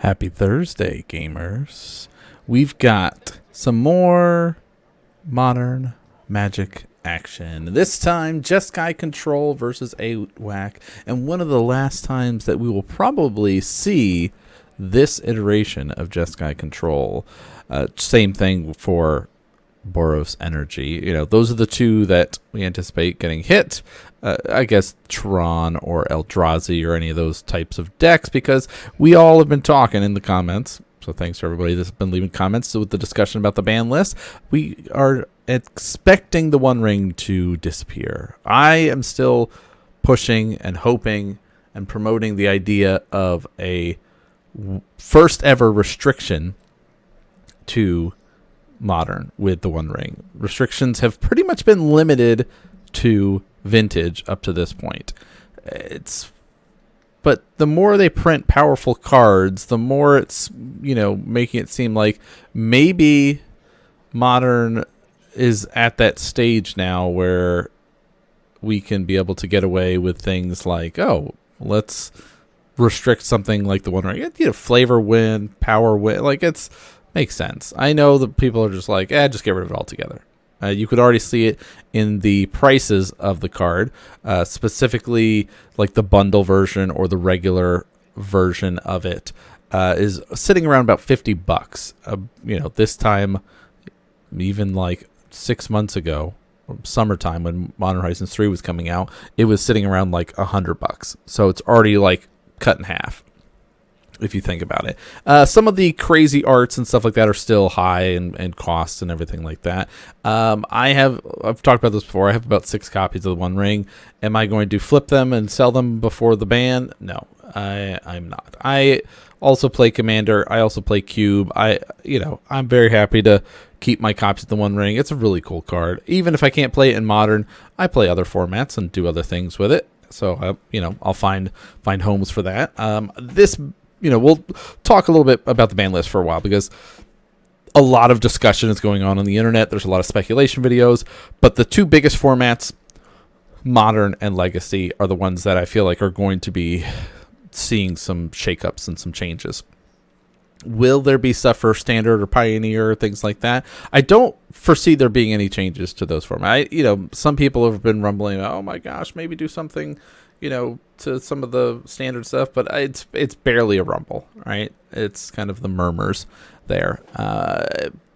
Happy Thursday, gamers. We've got some more modern Magic action. This time, Jeskai Control versus AWAC, and one of the last times that we will probably see this iteration of Jeskai Control. Same thing for Boros Energy. You know, those are the two that we anticipate getting hit. I guess Tron or Eldrazi or any of those types of decks, because we all have been talking in the comments. So thanks to everybody that's been leaving comments with the discussion about the ban list. We are expecting the One Ring to disappear. I am still pushing and hoping and promoting the idea of a first ever restriction to Modern with the One Ring. Restrictions have pretty much been limited to Vintage up to this point. But the more they print powerful cards, the more it's, making it seem like maybe Modern is at that stage now where we can be able to get away with things like, let's restrict something like the One Ring. Flavor win, power win, makes sense. I know that people are just like, just get rid of it altogether. You could already see it in the prices of the card, specifically like the bundle version or the regular version of it is sitting around about $50. This time, even like 6 months ago, summertime when Modern Horizons 3 was coming out, it was sitting around like $100. So it's already like cut in half, if you think about it. Some of the crazy arts and stuff like that are still high and costs and everything like that. I've talked about this before. I have about 6 copies of the One Ring. Am I going to flip them and sell them before the ban? No, I'm not. I also play Commander. I also play Cube. I'm very happy to keep my copies of the One Ring. It's a really cool card. Even if I can't play it in Modern, I play other formats and do other things with it. So, I'll find homes for that. We'll talk a little bit about the ban list for a while, because a lot of discussion is going on the internet. There's a lot of speculation videos, but the two biggest formats, Modern and Legacy, are the ones that I feel like are going to be seeing some shakeups and some changes. Will there be stuff for Standard or Pioneer or things like that? I don't foresee there being any changes to those formats. Some people have been rumbling, oh my gosh, maybe do something, to some of the Standard stuff, but it's barely a rumble, right? It's kind of the murmurs there.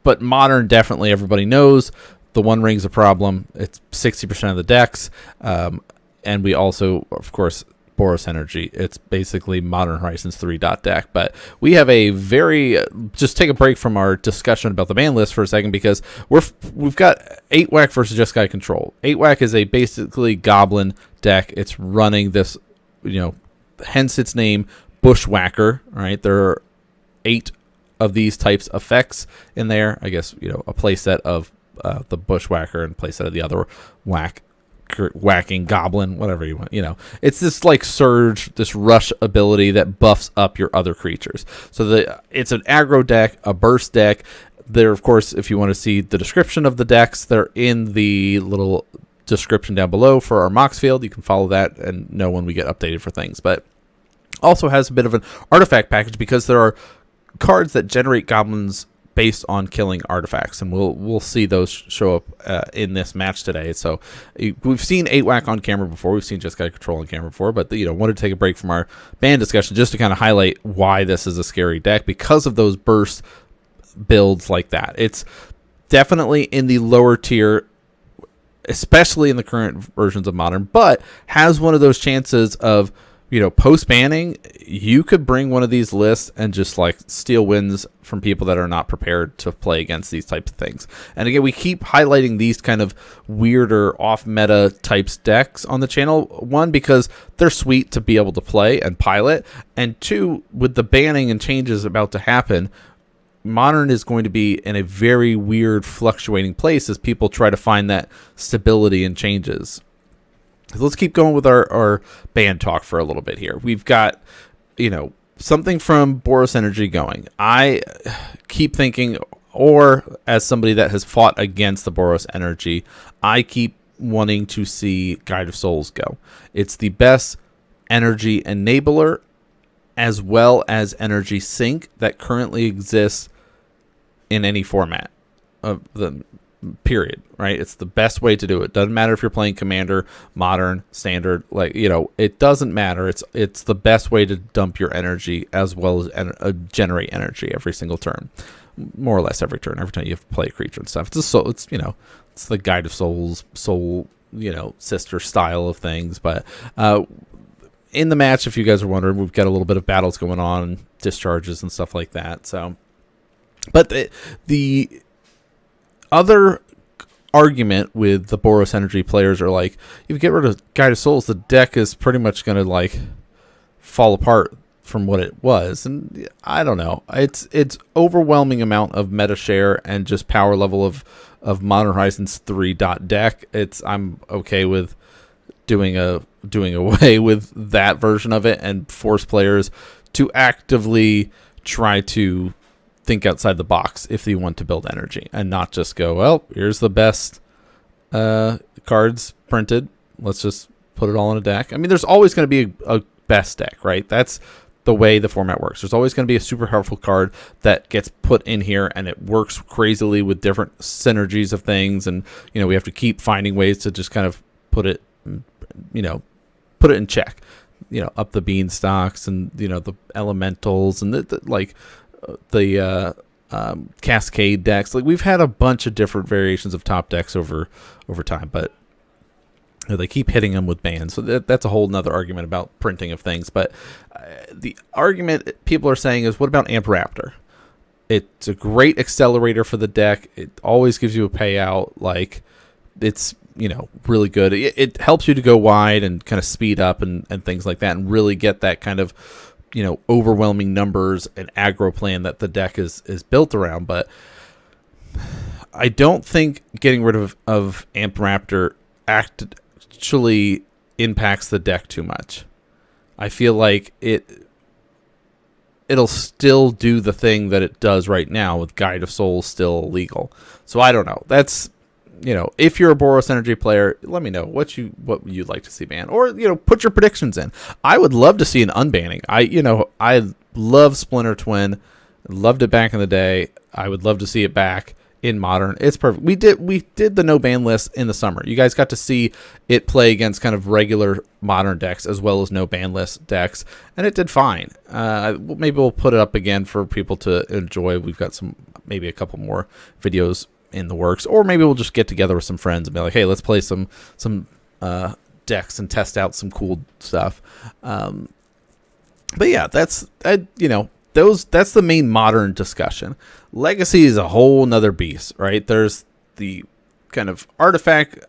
But Modern, definitely everybody knows the One Ring's a problem. It's 60% of the decks. And we also, of course, Boros Energy. It's basically Modern Horizons 3 deck. But we have a just take a break from our discussion about the ban list for a second, because we've got 8-Whack versus Jeskai Control. 8-Whack is a basically Goblin deck. It's running this, hence its name, Bushwhacker, right? There are 8 of these types of effects in there. I guess, a playset of the Bushwhacker and playset of the other whacking goblin, whatever you want. It's this like surge, this rush ability that buffs up your other creatures. So it's an aggro deck, a burst deck. There, of course, if you want to see the description of the decks, they're in the little description down below for our Mox field. You can follow that and know when we get updated for things. But also has a bit of an artifact package, because there are cards that generate goblins based on killing artifacts, and we'll see those show up in this match today. So we've seen 8-Whack on camera before, we've seen Jeskai Control on camera before, but wanted to take a break from our ban discussion just to kind of highlight why this is a scary deck, because of those burst builds like that. It's definitely in the lower tier, especially in the current versions of Modern, but has one of those chances of, post banning, you could bring one of these lists and just like steal wins from people that are not prepared to play against these types of things. And again, we keep highlighting these kind of weirder off meta types decks on the channel. One, because they're sweet to be able to play and pilot, and two, with the banning and changes about to happen, Modern is going to be in a very weird fluctuating place as people try to find that stability and changes. So let's keep going with our ban talk for a little bit here. We've got, something from Boros Energy going. I keep thinking, or as somebody that has fought against the Boros Energy, I keep wanting to see Guide of Souls go. It's the best energy enabler as well as energy sink that currently exists in any format of the period, right? It's the best way to do it. Doesn't matter if you're playing Commander, Modern, Standard, like, it doesn't matter. It's the best way to dump your energy as well as generate energy every single turn, more or less every turn. Every time you have to play a creature and stuff. It's it's the Guide of Souls, soul, sister style of things. But in the match, if you guys are wondering, we've got a little bit of battles going on, discharges and stuff like that. So, but the other argument with the Boros Energy players are like, if you get rid of Guide of Souls, the deck is pretty much going to fall apart from what it was. And I don't know. It's overwhelming amount of meta share and just power level of Modern Horizons 3 deck. I'm okay with doing away with that version of it and force players to actively try to think outside the box if you want to build energy and not just go, well, here's the best cards printed, let's just put it all in a deck. I mean, there's always going to be a best deck, right? That's the way the format works. There's always going to be a super powerful card that gets put in here and it works crazily with different synergies of things, and we have to keep finding ways to just kind of put it in check, up the beanstalks and the elementals and the Cascade decks. Like, we've had a bunch of different variations of top decks over time, but they keep hitting them with bans. So that's a whole nother argument about printing of things. But the argument people are saying is, what about Amp Raptor? It's a great accelerator for the deck. It always gives you a payout. Like, it's really good. It helps you to go wide and kind of speed up and things like that, and really get that kind of overwhelming numbers and aggro plan that the deck is built around. But I don't think getting rid of Amp Raptor actually impacts the deck too much. I feel like it'll still do the thing that it does right now with Guide of Souls still illegal. So I don't know. That's if you're a Boros Energy player, let me know what you'd like to see banned, or put your predictions in. I would love to see an unbanning. I love Splinter Twin, loved it back in the day. I would love to see it back in Modern. It's perfect. We did the no ban list in the summer. You guys got to see it play against kind of regular Modern decks as well as no ban list decks, and it did fine. Maybe we'll put it up again for people to enjoy. We've got maybe a couple more videos in the works, or maybe we'll just get together with some friends and be like, hey, let's play some decks and test out some cool stuff. But yeah, that's the main Modern discussion. Legacy is a whole nother beast, right? There's the kind of artifact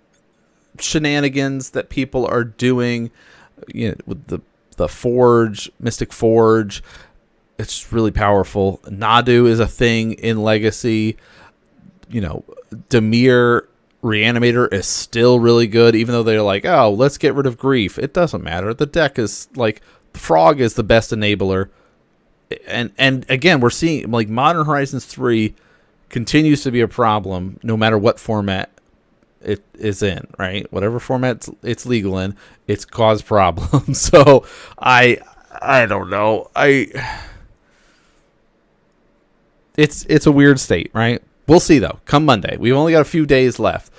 shenanigans that people are doing, with the Forge, Mystic Forge. It's really powerful. Nadu is a thing in Legacy. Dimir Reanimator is still really good, even though they're like, oh, let's get rid of Grief. It doesn't matter. The deck is Frog is the best enabler. And again, we're seeing Modern Horizons 3 continues to be a problem no matter what format it is in, right? Whatever format it's legal in, it's caused problems. So I don't know. It's a weird state, right? We'll see, though. Come Monday. We've only got a few days left.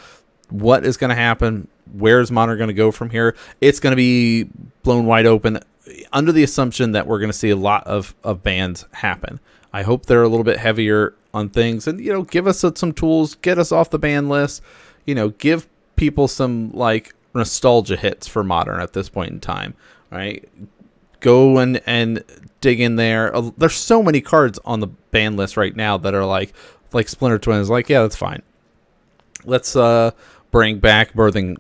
What is going to happen? Where is Modern going to go from here? It's going to be blown wide open under the assumption that we're going to see a lot of bans happen. I hope they're a little bit heavier on things and, give us some tools, get us off the ban list, give people some, nostalgia hits for Modern at this point in time, right? Go and dig in there. There's so many cards on the ban list right now that are like Splinter Twin is yeah, that's fine. Let's bring back Birthing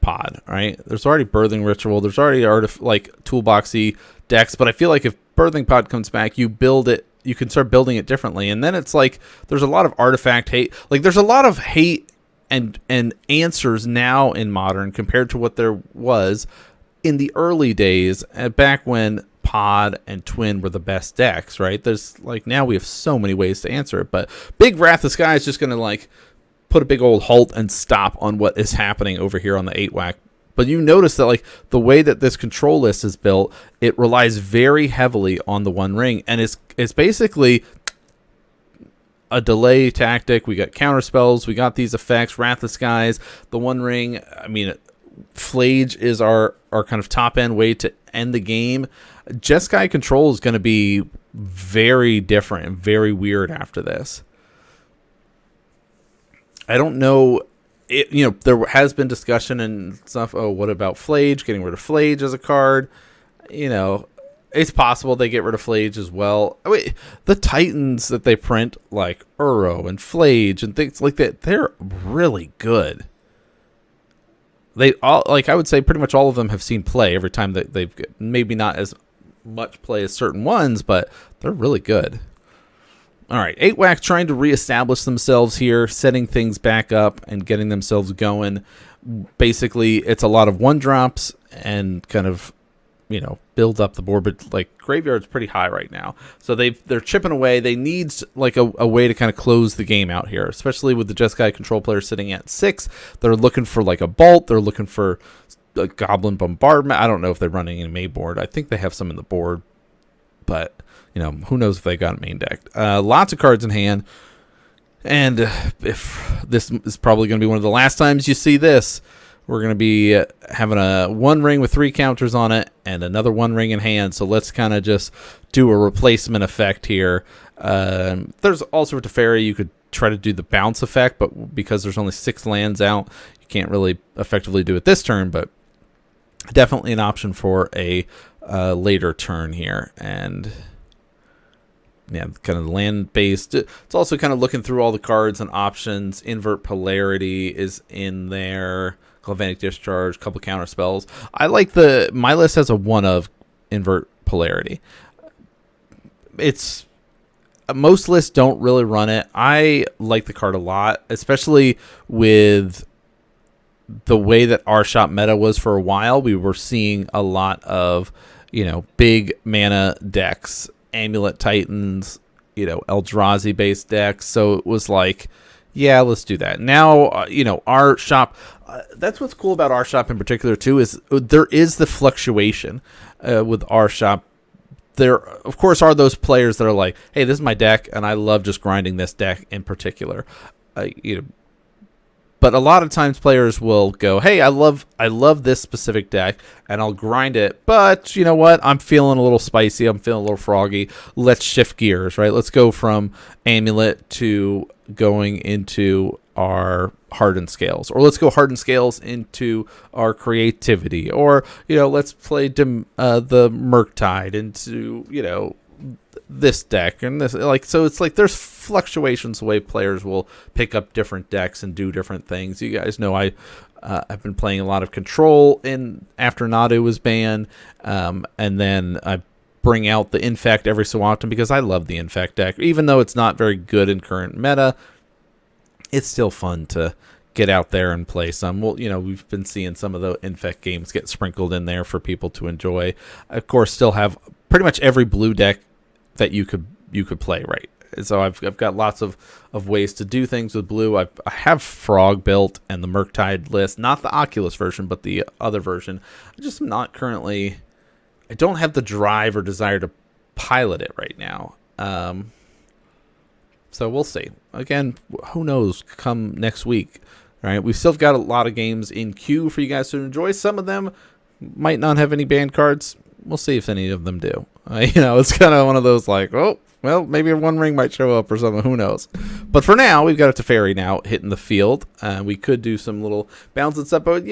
Pod, right? There's already Birthing Ritual. There's already toolboxy decks, but I feel like if Birthing Pod comes back, you build it, you can start building it differently. And then it's there's a lot of artifact hate. There's a lot of hate and answers now in Modern compared to what there was in the early days, back when Pod and Twin were the best decks, right? There's now we have so many ways to answer it, but Big Wrath of Sky is just going to put a big old halt and stop on what is happening over here on the 8-whack But you notice that like the way that this control list is built, it relies very heavily on the One Ring, and it's basically a delay tactic. We got counter spells, we got these effects, Wrath of Skies, the One Ring. I mean, Flage is our kind of top end way to end the game. Jeskai Control is going to be very different and very weird after this. I don't know. There has been discussion and stuff. Oh, what about Flage? Getting rid of Flage as a card. It's possible they get rid of Flage as well. I mean, the Titans that they print, like Uro and Flage and things like that, they're really good. They all, like, I would say pretty much all of them have seen play every time that they've, maybe not as much play as certain ones, but they're really good. All right, 8-Wax trying to reestablish themselves here, setting things back up and getting themselves going. Basically, it's a lot of 1-drops and kind of, build up the board, but like Graveyard's pretty high right now. So they're chipping away. They need like a way to kind of close the game out here, especially with the Jeskai Control player sitting at 6. They're looking for like a Bolt. They're looking for a Goblin Bombardment. I don't know if they're running any main board. I think they have some in the board, but who knows if they got it main decked. Lots of cards in hand. And if this is probably going to be one of the last times you see this, we're going to be having a One Ring with 3 counters on it and another One Ring in hand. So let's kind of just do a replacement effect here. There's also with Teferi, you could try to do the bounce effect, but because there's only 6 lands out, you can't really effectively do it this turn, but definitely an option for a later turn here. And yeah, kind of land-based. It's also kind of looking through all the cards and options. Invert Polarity is in there. Galvanic Discharge, couple counter spells. I like my list has a 1 of Invert Polarity. It's most lists don't really run it. I like the card a lot, especially with the way that our shop meta was for a while. We were seeing a lot of, big mana decks, Amulet Titans, Eldrazi based decks. So it was like, yeah, let's do that. Now, our shop, that's what's cool about our shop in particular, too, is there is the fluctuation with our shop. There, of course, are those players that are like, hey, this is my deck, and I love just grinding this deck in particular. But a lot of times players will go, hey, I love this specific deck, and I'll grind it. But you know what? I'm feeling a little spicy. I'm feeling a little froggy. Let's shift gears, right? Let's go from Amulet to going into our Hardened Scales. Or let's go Hardened Scales into our Creativity. Or, let's play the Murktide into, this deck and this, so it's like there's fluctuations the way players will pick up different decks and do different things. You guys know I've been playing a lot of Control after Nadu was banned, and then I bring out the Infect every so often because I love the Infect deck. Even though it's not very good in current meta, it's still fun to get out there and play some. Well, we've been seeing some of the Infect games get sprinkled in there for people to enjoy. I, of course, still have pretty much every blue deck that you could play, right? So I've got lots of ways to do things with blue. I have Frog built and the Murktide list, not the Oculus version, but the other version. I just am not currently. I don't have the drive or desire to pilot it right now. So we'll see. Again, who knows? Come next week, right? We've still got a lot of games in queue for you guys to enjoy. Some of them might not have any banned cards. We'll see if any of them do. It's kind of one of those like, oh, well, maybe a One Ring might show up or something. Who knows? But for now, we've got a Teferi now hitting the field. We could do some little bounce and stuff, but,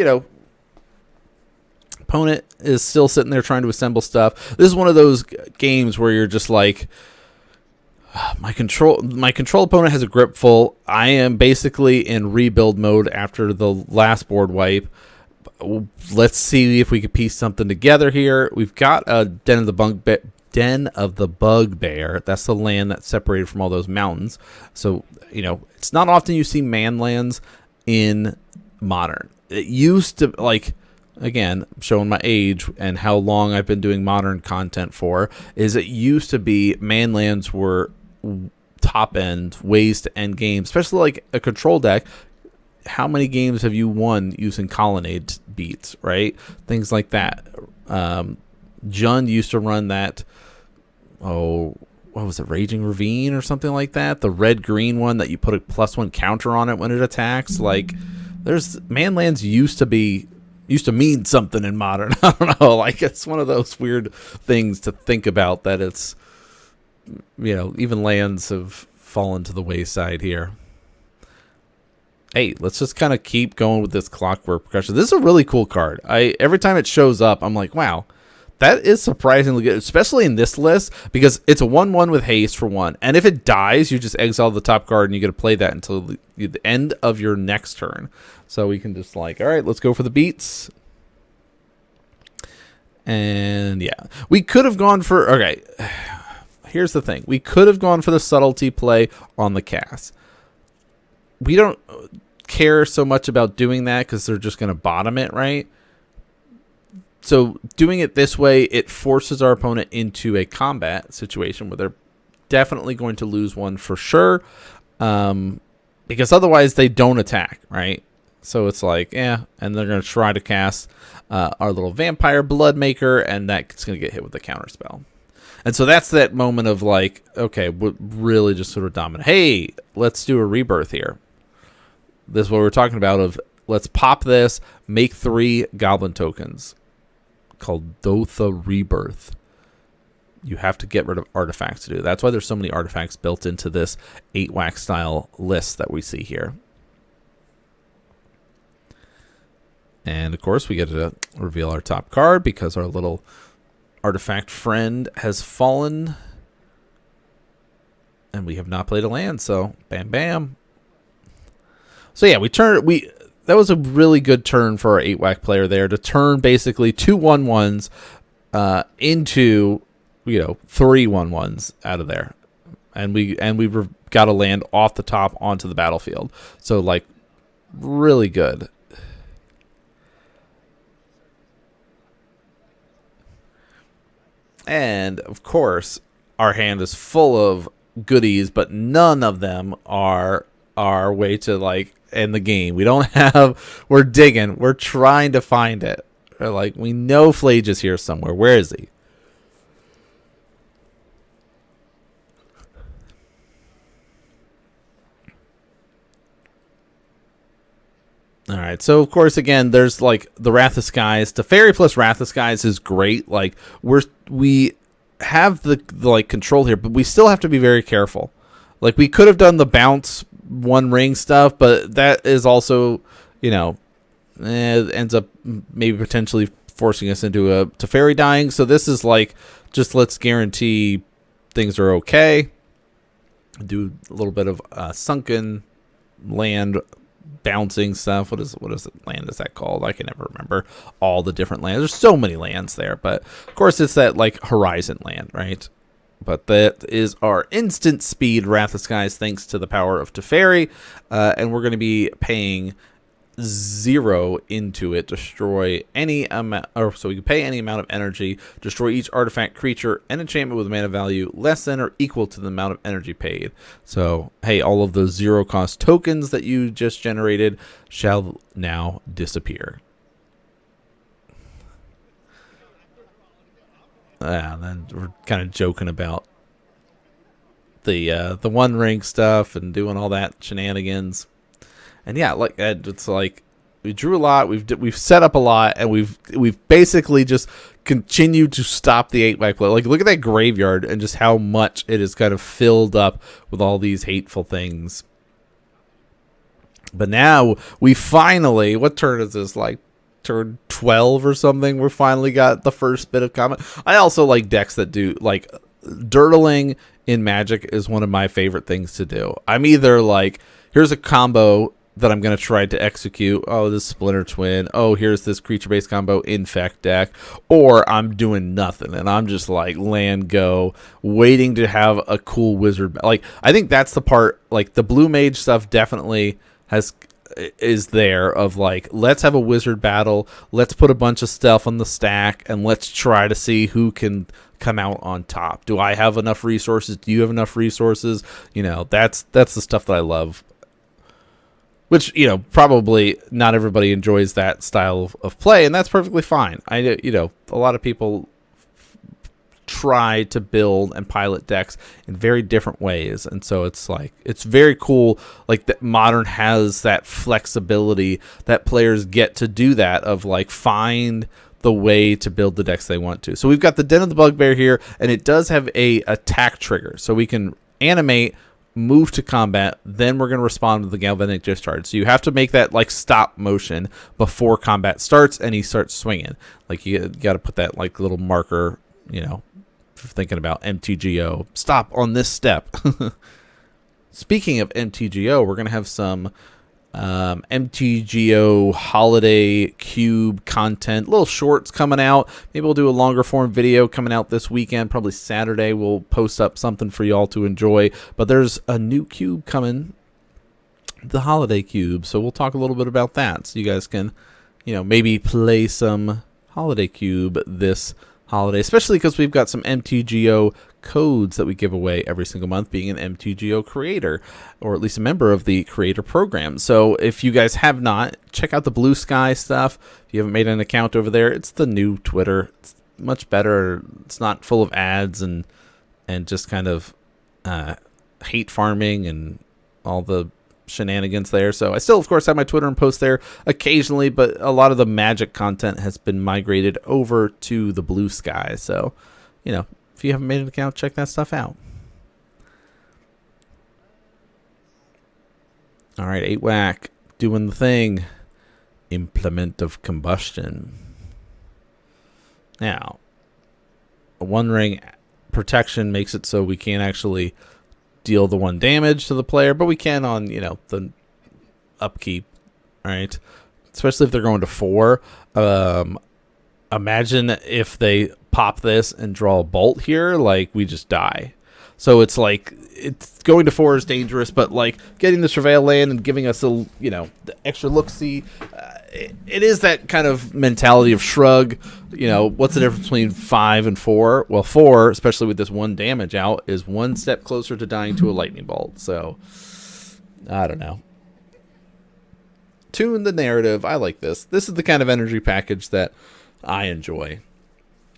opponent is still sitting there trying to assemble stuff. This is one of those games where you're just like, my control opponent has a grip full. I am basically in rebuild mode after the last board wipe. Let's see if we can piece something together here. We've got a Den of the Bugbear. That's the land that's separated from all those mountains. So, it's not often you see man lands in Modern. It used to, again, showing my age and how long I've been doing Modern content for, is it used to be man lands were top end ways to end games, especially like a control deck. how many games have you won using colonnade beats, right? Things like that. Jund used to run that, what was it, Raging Ravine or something like that? The red-green one that you put a +1 counter on it when it attacks. Like, there's manlands used to mean something in Modern. I don't know. Like, it's one of those weird things to think about that it's, even lands have fallen to the wayside here. Hey, let's just kind of keep going with this Clockwork Progression. This is a really cool card. Every time it shows up, I'm like, wow, that is surprisingly good, especially in this list, because it's a 1/1 with haste for 1. And if it dies, you just exile the top card, and you get to play that until the end of your next turn. So we can just all right, let's go for the beats. And yeah, we could have gone for, okay, here's the thing. We could have gone for the subtlety play on the cast. We don't care so much about doing that because they're just going to bottom it, right? So doing it this way, it forces our opponent into a combat situation where they're definitely going to lose one for sure, because otherwise they don't attack, right? So it's like, and they're going to try to cast our little Vampire Bloodmaker, and that's going to get hit with the counterspell. And so that's that moment of like, okay, we're really just sort of dominant. Hey, let's do a rebirth here. This is what we're talking about of, let's pop this, make 3 goblin tokens called Dotha Rebirth. You have to get rid of artifacts to do. That's why there's so many artifacts built into this 8-whack style list that we see here. And of course we get to reveal our top card because our little artifact friend has fallen. And we have not played a land, so bam bam. So yeah, that was a really good turn for our 8-whack player there to turn basically 2 1/1s into 3 1/1s out of there, and we got a land off the top onto the battlefield. So like really good. And of course, our hand is full of goodies, but none of them are our way to like end the game. We don't have, we're digging, we're trying to find it. We're like, we know Flage is here somewhere. Where is he? All right, so of course, again, there's like the Wrath of Skies. Teferi plus Wrath of Skies is great. Like we have the like control here, but we still have to be very careful. Like we could have done the bounce 1 ring stuff, but that is also, ends up maybe potentially forcing us into a Teferi dying. So this is like, just let's guarantee things are okay. Do a little bit of sunken land bouncing stuff. What is it? Land is that called? I can never remember all the different lands. There's so many lands there, but of course it's that like horizon land, right? But that is our instant speed Wrath of Skies thanks to the power of Teferi, and we're going to be paying 0 into it. Destroy any amount, or so we can pay any amount of energy. Destroy each artifact, creature, and enchantment with a mana value less than or equal to the amount of energy paid. So, hey, all of those 0-cost tokens that you just generated shall now disappear. And then we're kind of joking about the 1 ring stuff and doing all that shenanigans. And yeah, like it's like we drew a lot, we've set up a lot, and we've basically just continued to stop the 8-whack play. Like look at that graveyard and just how much it is kind of filled up with all these hateful things. But now we finally, what turn is this, like turn 12 or something? We finally got the first bit of comment. I also like decks that do like dirtling in Magic is one of my favorite things to do. I'm either like, here's a combo that I'm going to try to execute. Oh, this Splinter Twin. Oh, here's this creature-based combo Infect deck. Or I'm doing nothing, and I'm just like land go, waiting to have a cool wizard. Like, I think that's the part, like the Blue Mage stuff definitely is there of like, let's have a wizard battle. Let's put a bunch of stuff on the stack, and let's try to see who can come out on top. Do I have enough resources? Do you have enough resources? That's the stuff that I love. which, you know, probably not everybody enjoys that style of play, and that's perfectly fine. You know, a lot of people try to build and pilot decks in very different ways, and so it's like, it's very cool like that Modern has that flexibility that players get to do that, of like find the way to build the decks they want to. So we've got the Den of the Bugbear here, and it does have a attack trigger, so we can animate, move to combat, then we're going to respond with the Galvanic Discharge. So you have to make that like stop motion before combat starts and he starts swinging. Like you got to put that like little marker, you know, for thinking about MTGO, stop on this step. Speaking of MTGO, we're going to have some MTGO holiday cube content, little shorts coming out. Maybe we'll do a longer form video coming out this weekend, probably Saturday. We'll post up something for y'all to enjoy, but there's a new cube coming, the holiday cube, so we'll talk a little bit about that, so you guys can, you know, maybe play some holiday cube this holiday, especially because we've got some MTGO codes that we give away every single month, being an MTGO creator, or at least a member of the creator program. So if you guys have not, check out the Blue Sky stuff. If you haven't made an account over there, it's the new Twitter. It's much better. It's not full of ads and just kind of hate farming and all the shenanigans there. So I still, of course, have my Twitter and post there occasionally, but a lot of the Magic content has been migrated over to the Blue Sky. So, you know, if you haven't made an account, check that stuff out. All right, 8-Whack doing the thing. Implement of Combustion. Now, a One Ring protection makes it so we can't actually deal the 1 damage to the player, but we can on, you know, the upkeep. All right, especially if they're going to 4. Imagine if they pop this and draw a bolt here, like we just die. So it's like, it's going to 4 is dangerous, but like getting the Surveil land and giving us a, you know, the extra look-see, it is that kind of mentality of shrug. You know, what's the difference between 5 and 4? Well, 4, especially with this 1 damage out, is 1 step closer to dying to a lightning bolt. So I don't know. Tune the narrative. I like this. This is the kind of energy package that I enjoy.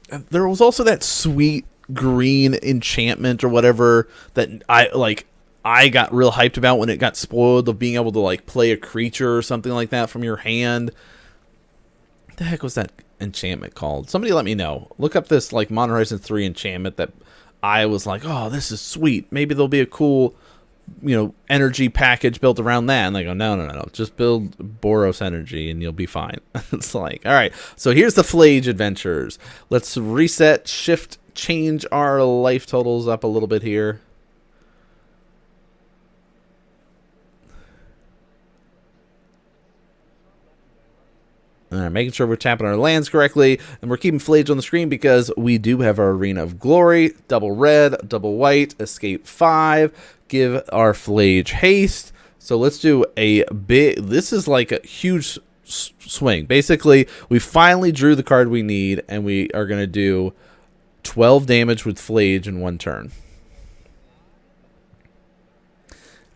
There was also that sweet green enchantment or whatever that I got real hyped about when it got spoiled, of being able to like play a creature or something like that from your hand. What the heck was that enchantment called? Somebody let me know. Look up this like Modern Horizons 3 enchantment that I was like, oh, this is sweet. Maybe there'll be a cool, you know, energy package built around that. And they go, no. Just build Boros energy and you'll be fine. It's like, all right. So here's the Flage Adventures. Let's reset, shift, change our life totals up a little bit here. All right, making sure we're tapping our lands correctly, and we're keeping Flage on the screen because we do have our Arena of Glory, double red, double white, escape 5, give our Flage haste. So let's do a big, this is like a huge swing. Basically, we finally drew the card we need, and we are going to do 12 damage with Flage in 1 turn.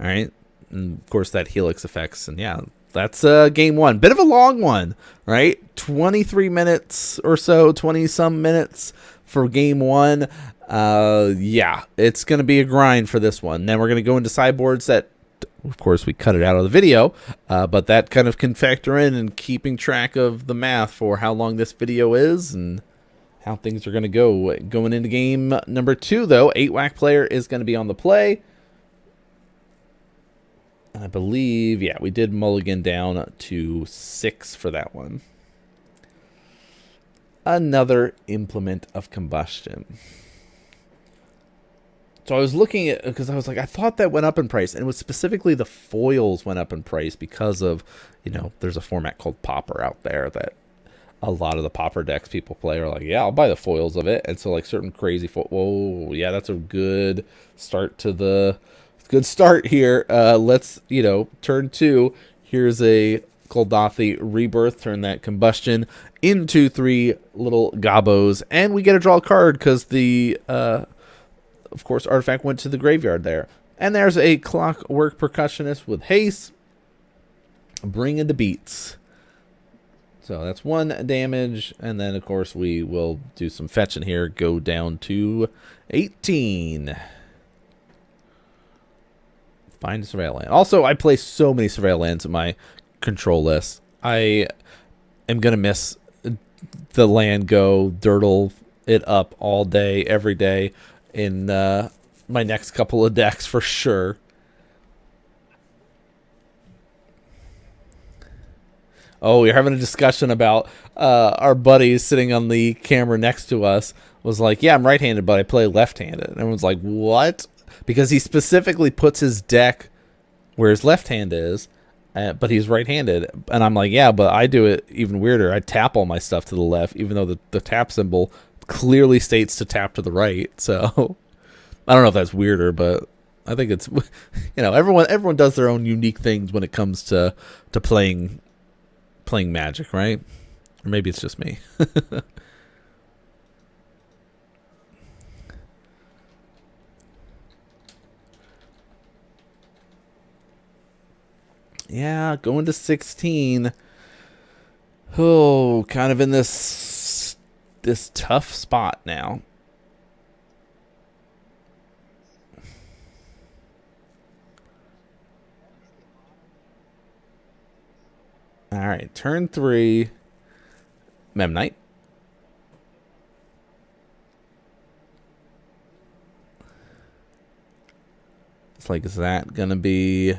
All right, and of course that Helix effects, and yeah, that's game 1. Bit of a long one, right? 23 minutes or so, 20-some minutes for game 1. Yeah, it's going to be a grind for this one. Then we're going to go into sideboards that, of course, we cut it out of the video, but that kind of can factor in keeping track of the math for how long this video is and how things are going to go. Going into game number 2, though, 8-Whack player is going to be on the play. I believe, yeah, we did mulligan down to 6 for that one. Another Implement of Combustion. So I was looking at, because I was like, I thought that went up in price, and it was specifically the foils went up in price because of, you know, there's a format called Pauper out there that a lot of the Pauper decks people play are like, yeah, I'll buy the foils of it. And so like certain crazy, whoa, yeah, that's a good start to the... Good start here. Let's, you know, turn 2. Here's a Goldathi Rebirth. Turn that Combustion into 3 little Gobos. And we get to draw a card because the, of course, artifact went to the graveyard there. And there's a Clockwork Percussionist with haste. Bring in the beats. So that's 1 damage, and then of course we will do some fetching here. Go down to 18. Find a surveil land. Also, I play so many surveil lands in my control list. I am gonna miss the land go dirtle it up all day, every day in my next couple of decks for sure. Oh, we're having a discussion about our buddies sitting on the camera next to us was like, yeah, I'm right-handed, but I play left-handed. And everyone's like, what? Because he specifically puts his deck where his left hand is, but he's right-handed. And I'm like, yeah, but I do it even weirder. I tap all my stuff to the left, even though the tap symbol clearly states to tap to the right. So I don't know if that's weirder, but I think it's, you know, everyone does their own unique things when it comes to playing Magic, right? Or maybe it's just me. Yeah, going to 16. Oh, kind of in this tough spot now. All right, turn 3. Memnite. It's like, is that gonna be?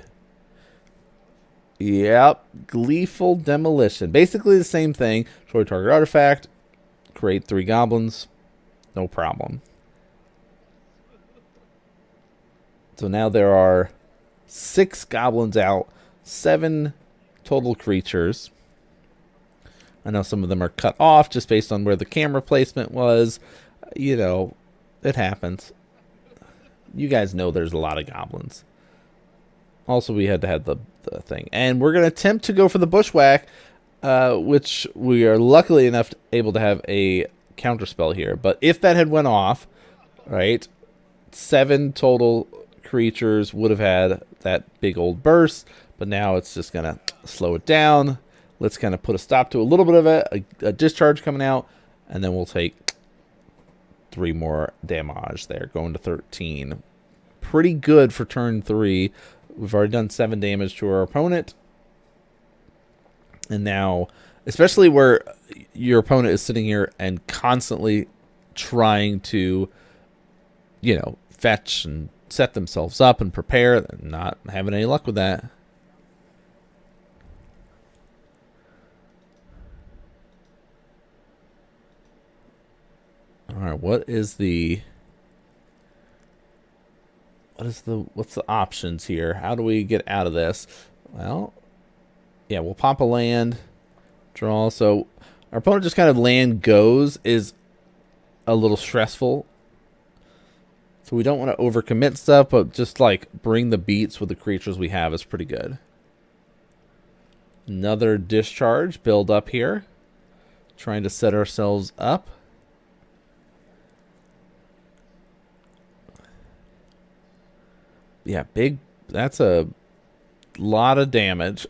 Yep, Gleeful Demolition. Basically the same thing. Destroy target artifact. Create 3 goblins. No problem. So now there are 6 goblins out. 7 total creatures. I know some of them are cut off just based on where the camera placement was. You know, it happens. You guys know there's a lot of goblins. Also, we had to have the thing. And we're going to attempt to go for the Bushwhack, which we are luckily enough able to have a counterspell here. But if that had went off, right, 7 total creatures would have had that big old burst. But now it's just going to slow it down. Let's kind of put a stop to a little bit of a discharge coming out. And then we'll take 3 more damage there, going to 13. Pretty good for turn 3. We've already done 7 damage to our opponent. And now, especially where your opponent is sitting here and constantly trying to, you know, fetch and set themselves up and prepare, they're not having any luck with that. All right, what's the options here? How do we get out of this? Well, yeah, we'll pop a land, draw. So our opponent just kind of land goes is a little stressful. So we don't want to overcommit stuff, but just like bring the beats with the creatures we have is pretty good. Another discharge build up here. Trying to set ourselves up. Yeah, big. That's a lot of damage.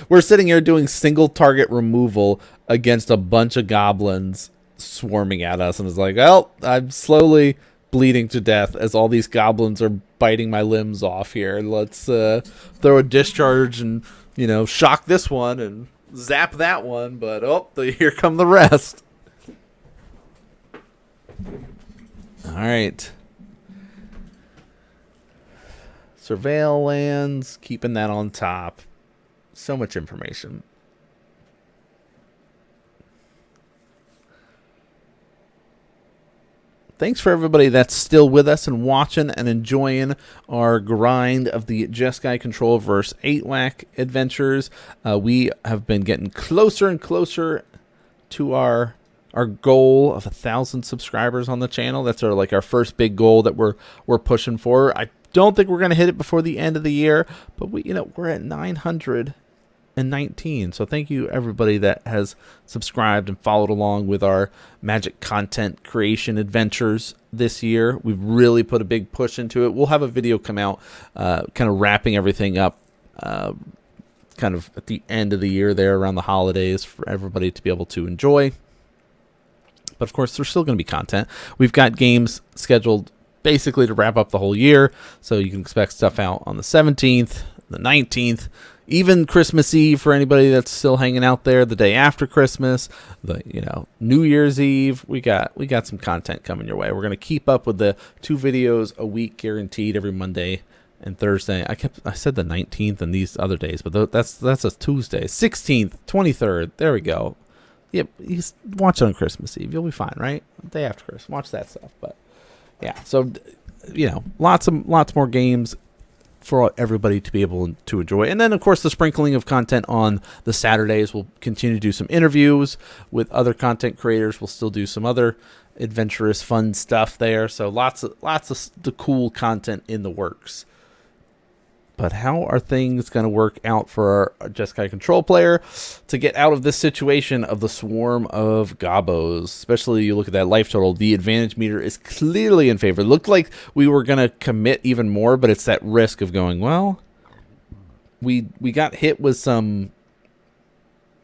We're sitting here doing single target removal against a bunch of goblins swarming at us, and it's like, oh, I'm slowly bleeding to death as all these goblins are biting my limbs off here. Let's throw a discharge and, you know, shock this one and zap that one, but oh, here come the rest. All right. Surveil lands, keeping that on top. So much information. Thanks for everybody that's still with us and watching and enjoying our grind of the Jeskai Control vs. 8-Whack adventures. We have been getting closer and closer to our goal of 1,000 subscribers on the channel. That's our first big goal that we're pushing for. I don't think we're going to hit it before the end of the year, but we're at 919. So thank you everybody that has subscribed and followed along with our Magic content creation adventures this year. We've really put a big push into it. We'll have a video come out kind of wrapping everything up kind of at the end of the year there around the holidays for everybody to be able to enjoy. But of course, there's still going to be content. We've got games scheduled basically to wrap up the whole year, so you can expect stuff out on the 17th, the 19th, even Christmas Eve for anybody that's still hanging out there, the day after Christmas, New Year's Eve. We got some content coming your way. We're going to keep up with the 2 videos a week guaranteed every Monday and Thursday. I said the 19th and these other days, but that's a Tuesday. 16th, 23rd. There we go. Yep, you watch it on Christmas Eve. You'll be fine, right? The day after Christmas. Watch that stuff. But yeah, so lots more games for everybody to be able to enjoy. And then, of course, the sprinkling of content on the Saturdays. We'll continue to do some interviews with other content creators. We'll still do some other adventurous, fun stuff there. So lots of the cool content in the works. But how are things going to work out for our Jeskai Control player to get out of this situation of the swarm of gobos? Especially, you look at that life total, the advantage meter is clearly in favor. It looked like we were going to commit even more, but it's that risk of going, well, we got hit with some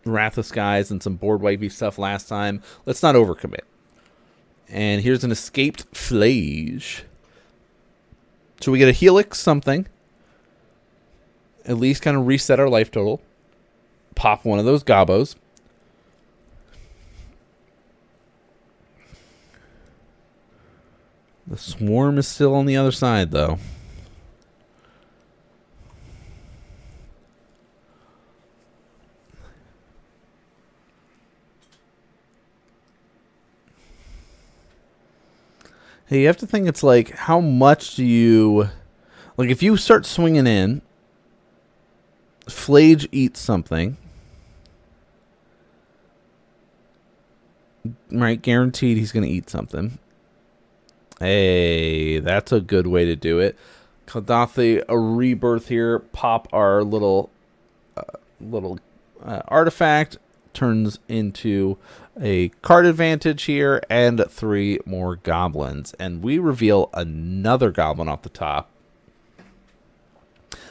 Wrath of Skies and some board wipey stuff last time. Let's not overcommit. And here's an escaped Flage. So we get a Helix something. At least kind of reset our life total. Pop one of those gobos. The swarm is still on the other side, though. Hey, you have to think it's like, how much do you... Like, if you start swinging in, Flage eats something. Right? Guaranteed he's going to eat something. Hey, that's a good way to do it. Kadathi, a rebirth here. Pop our little artifact. Turns into a card advantage here. And 3 more goblins. And we reveal another goblin off the top.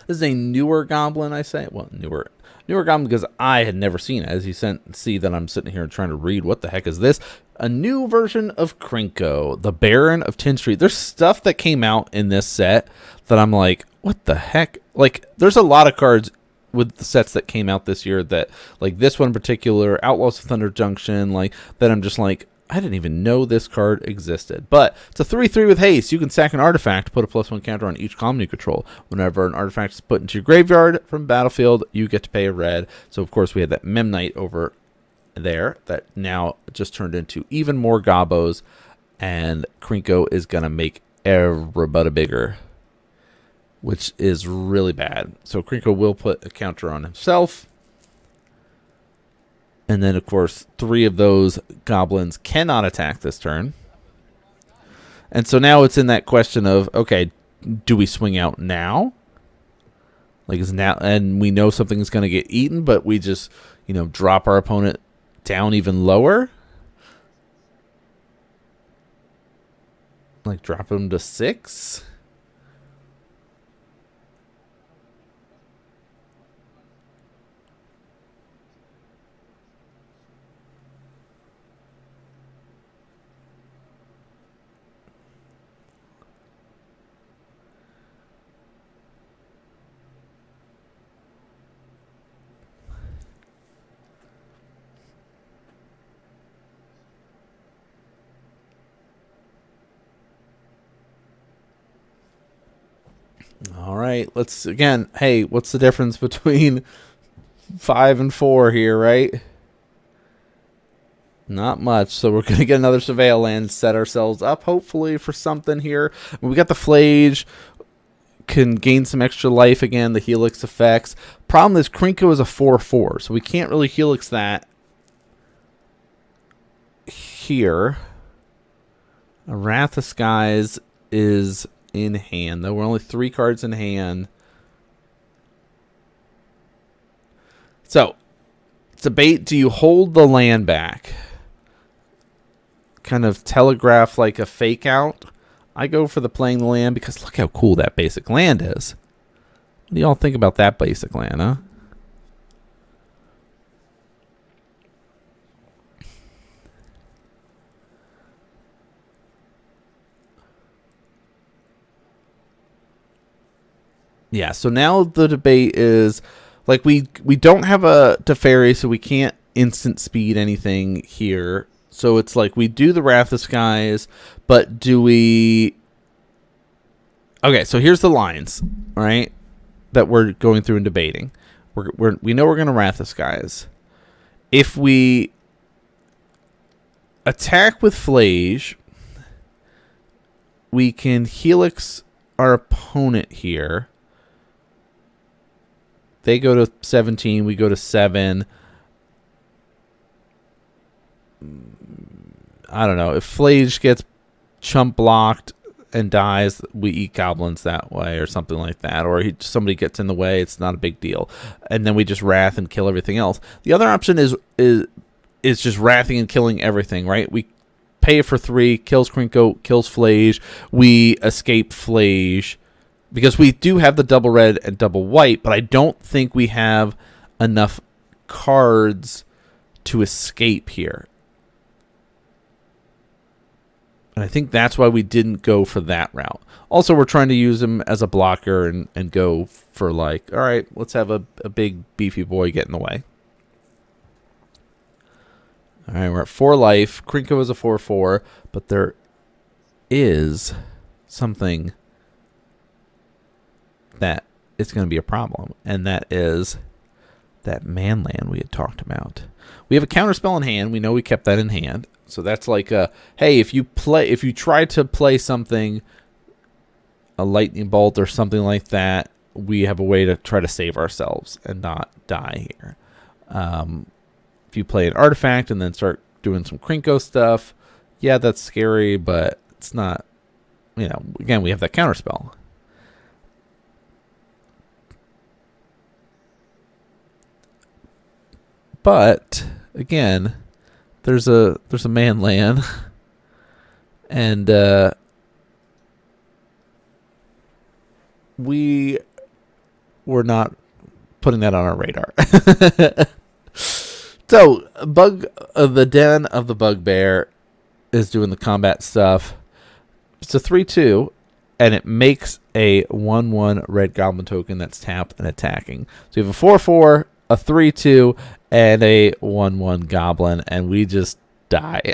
This is a newer goblin, I say. Well, newer goblin because I had never seen it. As you see that I'm sitting here trying to read, what the heck is this? A new version of Krinko, the Baron of 10th Street. There's stuff that came out in this set that I'm like, what the heck? Like, there's a lot of cards with the sets that came out this year that, like this one in particular, Outlaws of Thunder Junction, like that I'm just like, I didn't even know this card existed. But it's a 3/3 with haste. You can sack an artifact, put a +1 counter on each column you control. Whenever an artifact is put into your graveyard from battlefield, you get to pay a red. So, of course, we had that Memnite over there that now just turned into even more gobos. And Krinko is going to make everybody bigger, which is really bad. So Krinko will put a counter on himself. And then, of course, 3 of those goblins cannot attack this turn. And so now it's in that question of, okay, do we swing out now? Like, is now, and we know something's going to get eaten, but we just, drop our opponent down even lower? Like, drop him to 6? All right, let's, again, hey, what's the difference between 5 and 4 here, right? Not much, so we're going to get another Surveil land, set ourselves up, hopefully, for something here. We got the Flage, can gain some extra life again, the Helix effects. Problem is, Krinko is a 4/4, so we can't really Helix that here. A Wrath of Skies is in hand, though. We're only 3 cards in hand. So, debate, do you hold the land back? Kind of telegraph like a fake out. I go for the playing the land because look how cool that basic land is. What do y'all think about that basic land, huh? Yeah, so now the debate is, like, we don't have a Teferi, so we can't instant speed anything here. So it's like we do the Wrath of Skies, but do we... Okay, so here's the lines, right, that we're going through and debating. We know we're going to Wrath of Skies. If we attack with Flage, we can Helix our opponent here. They go to 17, we go to 7. I don't know. If Flage gets chump blocked and dies, we eat goblins that way or something like that. Or somebody gets in the way, it's not a big deal. And then we just Wrath and kill everything else. The other option is just Wrathing and killing everything, right? We pay for 3, kills Krinko, kills Flage. We escape Flage. Because we do have the double red and double white, but I don't think we have enough cards to escape here. And I think that's why we didn't go for that route. Also, we're trying to use him as a blocker and go for, like, all right, let's have a big beefy boy get in the way. All right, we're at 4 life. Krinko is a 4/4, but there is something that it's going to be a problem, and that is that man land we had talked about. We have a counterspell in hand. We know we kept that in hand, so that's like a, hey, if you try to play something, a lightning bolt or something like that, we have a way to try to save ourselves and not die here. If you play an artifact and then start doing some Krinko stuff, yeah, that's scary, but it's not, again, we have that counterspell. But again, there's a man land, and we were not putting that on our radar. So, the Den of the Bugbear is doing the combat stuff. It's a 3/2, and it makes a 1/1 red goblin token that's tapped and attacking. So you have a 4/4, a 3/2, and a 1/1 goblin, and we just die.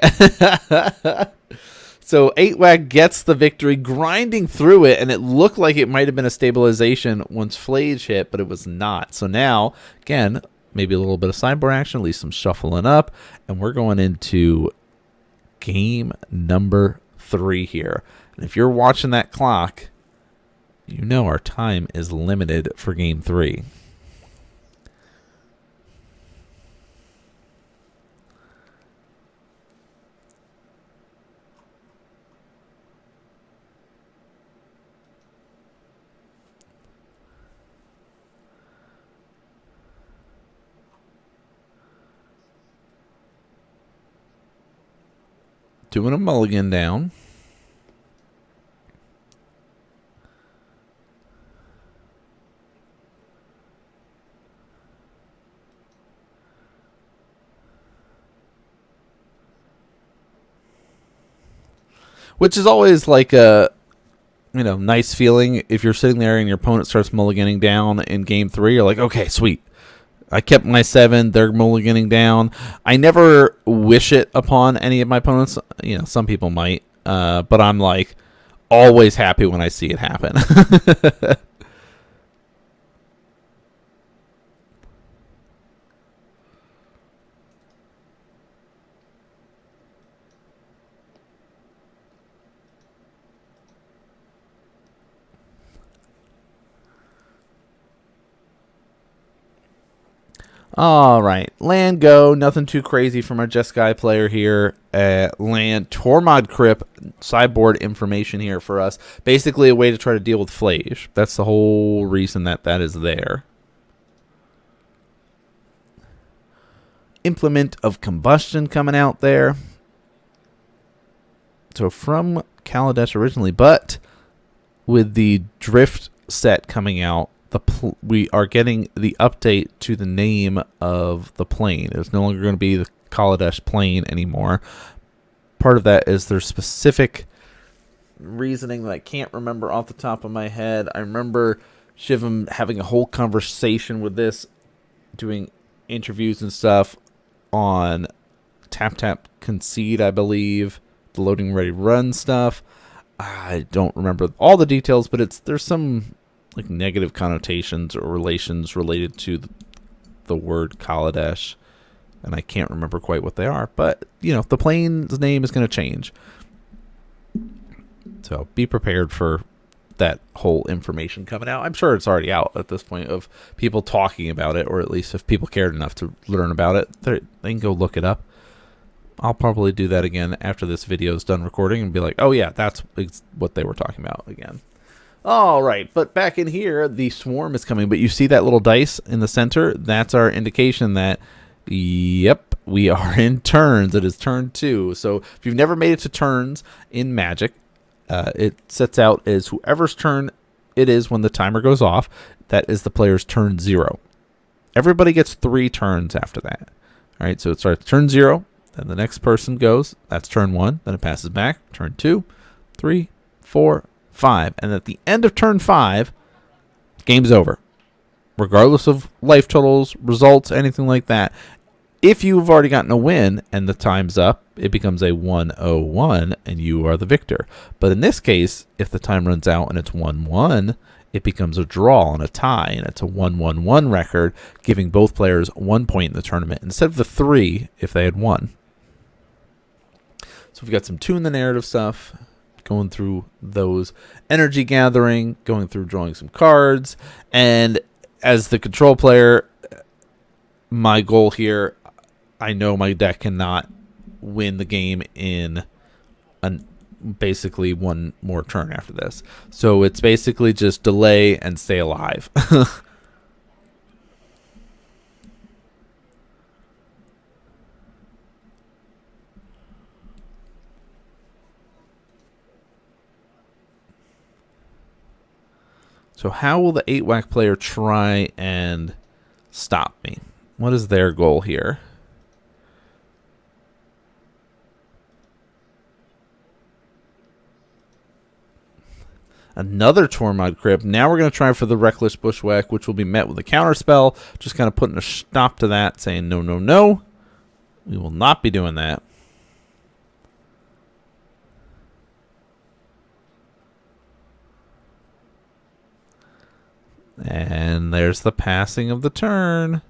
So 8-Wag gets the victory, grinding through it, and it looked like it might have been a stabilization once Flage hit, but it was not. So now, again, maybe a little bit of sideboard action, at least some shuffling up, and we're going into game number 3 here. And if you're watching that clock, you know our time is limited for game 3. Doing a mulligan down. Which is always like a, nice feeling if you're sitting there and your opponent starts mulliganing down in game 3. You're like, okay, sweet. I kept my 7. They're mulliganing down. I never wish it upon any of my opponents. Some people might. But I'm like always happy when I see it happen. All right, land go. Nothing too crazy from our Jeskai player here. Land Tormod Crypt, sideboard information here for us. Basically a way to try to deal with Flage. That's the whole reason that is there. Implement of Combustion coming out there. So from Kaladesh originally, but with the Drift set coming out, we are getting the update to the name of the plane. It's no longer going to be the Kaladesh plane anymore. Part of that is there's specific reasoning that I can't remember off the top of my head. I remember Shivam having a whole conversation with this, doing interviews and stuff on Tap Tap Concede, I believe, the loading ready run stuff. I don't remember all the details, but there's some like negative connotations or relations related to the word Kaladesh, and I can't remember quite what they are. But the plane's name is going to change, so be prepared for that whole information coming out. I'm sure it's already out at this point of people talking about it, or at least if people cared enough to learn about it, they can go look it up. I'll probably do that again after this video is done recording and be like, oh yeah, that's what they were talking about again. All right, but back in here, the swarm is coming, but you see that little dice in the center? That's our indication that, yep, we are in turns. It is turn 2. So if you've never made it to turns in Magic, it sets out as whoever's turn it is when the timer goes off, that is the player's turn 0. Everybody gets 3 turns after that. All right, so it starts turn 0, then the next person goes, that's turn 1, then it passes back, turn 2, 3, 4, 5. And at the end of turn 5, game's over. Regardless of life totals, results, anything like that. If you've already gotten a win and the time's up, it becomes a 1-0-1 and you are the victor. But in this case, if the time runs out and it's 1-1, it becomes a draw and a tie, and it's a 1-1-1 record, giving both players 1 point in the tournament instead of the 3 if they had won. So we've got some Tune the Narrative stuff, going through those energy gathering, going through drawing some cards, and as the control player, my goal here, I know my deck cannot win the game in basically one more turn after this. So it's basically just delay and stay alive. So how will the 8-whack player try and stop me? What is their goal here? Another Tormod Crypt. Now we're going to try for the Reckless Bushwhack, which will be met with a counterspell. Just kind of putting a stop to that, saying no, no, no. We will not be doing that. And there's the passing of the turn.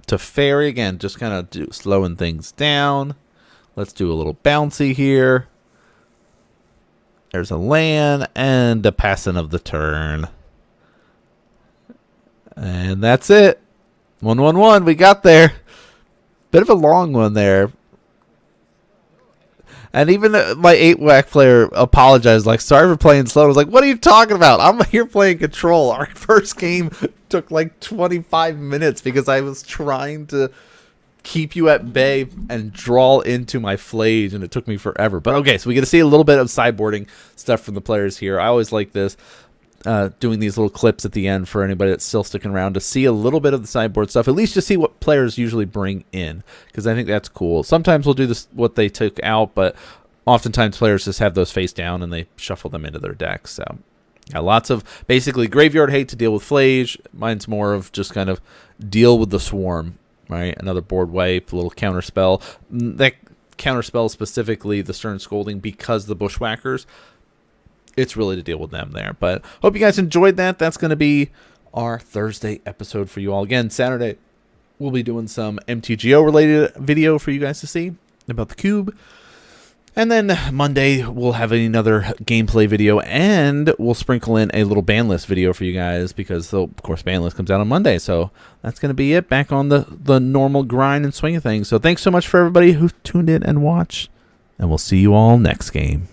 To Fairy again, just kind of slowing things down. Let's do a little bouncy here. There's a land and a passing of the turn. And that's it. 1-1-1. We got there. Bit of a long one there. And even my 8-whack player apologized, like, sorry for playing slow. I was like, what are you talking about? I'm here playing Control. Our first game took like 25 minutes because I was trying to keep you at bay and draw into my Flage, and it took me forever. But okay, so we get to see a little bit of sideboarding stuff from the players here. I always like this, doing these little clips at the end for anybody that's still sticking around to see a little bit of the sideboard stuff, at least to see what players usually bring in, because I think that's cool. Sometimes we'll do this what they took out, but oftentimes players just have those face down and they shuffle them into their decks. So got lots of basically graveyard hate to deal with Flage. Mine's more of just kind of deal with the swarm, right? Another board wipe, a little counterspell. That counterspell specifically the Stern Scolding, because the Bushwhackers, it's really to deal with them there. But hope you guys enjoyed that. That's going to be our Thursday episode for you all. Again, Saturday we'll be doing some MTGO related video for you guys to see about the cube. And then Monday we'll have another gameplay video, and we'll sprinkle in a little ban list video for you guys, because of course ban list comes out on Monday. So that's going to be it, back on the normal grind and swing of things. So thanks so much for everybody who tuned in and watched, and we'll see you all next game.